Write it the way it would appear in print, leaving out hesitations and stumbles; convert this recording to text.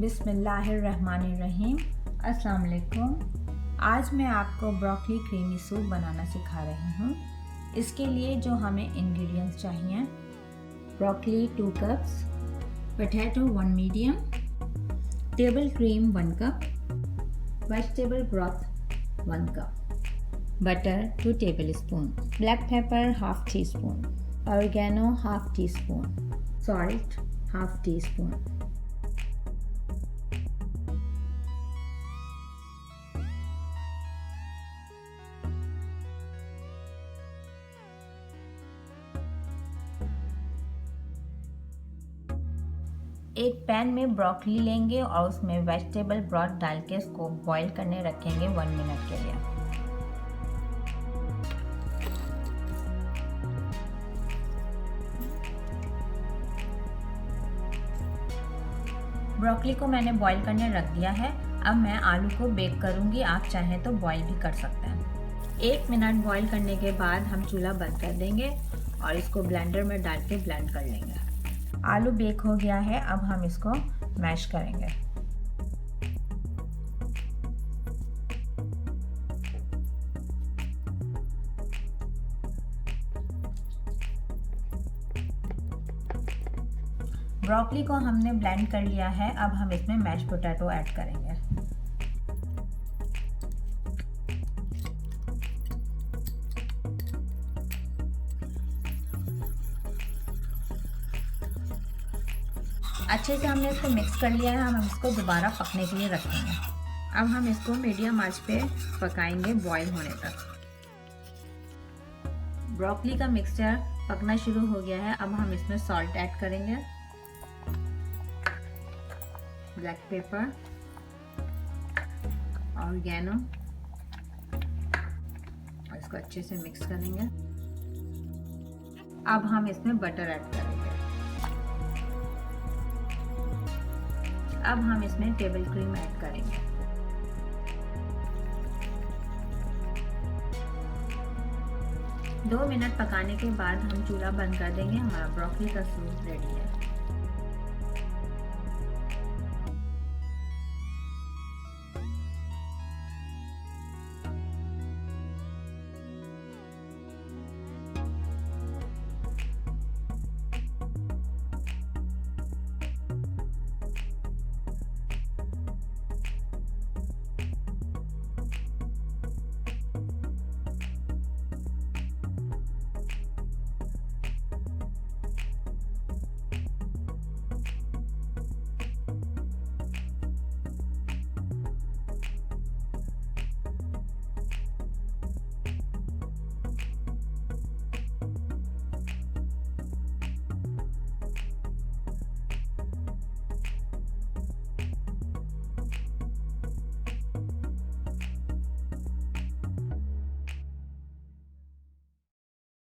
बिस्मिल्लाहिर्रहमानिर्रहीम। अस्सलाम वालेकुम। आज मैं आपको ब्रोकली क्रीमी सूप बनाना सिखा रही हूँ। इसके लिए जो हमें इंग्रेडिएंट्स चाहिए, broccoli 2 cups, potato 1 medium, table cream 1 cup, vegetable broth 1 cup, butter 2 tablespoon, black pepper 1/2 teaspoon, oregano 1/2 teaspoon, salt 1/2 teaspoon. एक पैन में ब्रोकली लेंगे और उसमें वेजिटेबल ब्रॉथ डाल के इसको बॉईल करने रखेंगे 1 मिनट के लिए। ब्रोकली को मैंने बॉईल करने रख दिया है। अब मैं आलू को बेक करूंगी, आप चाहें तो बॉईल भी कर सकते हैं। 1 मिनट बॉईल करने के बाद हम चूल्हा बंद कर देंगे और इसको ब्लेंडर में डाल के ब्लेंड कर लेंगे। आलू बेक हो गया है, अब हम इसको मैश करेंगे। ब्रोकली को हमने ब्लेंड कर लिया है, अब हम इसमें मैश पोटैटो ऐड करेंगे। अच्छे से हमने इसको मिक्स कर लिया है। हम इसको दोबारा पकने के लिए रखेंगे। अब हम इसको मीडियम आंच पे पकाएंगे बॉईल होने तक। ब्रोकली का मिक्सचर पकना शुरू हो गया है। अब हम इसमें सॉल्ट ऐड करेंगे, ब्लैक पेपर, ऑरिगेनो, और इसको अच्छे से मिक्स करेंगे। अब हम इसमें बटर ऐड करेंगे। अब हम इसमें टेबल क्रीम ऐड करेंगे। दो मिनट पकाने के बाद हम चूल्हा बंद कर देंगे। हमारा ब्रोकली का सूप रेडी है।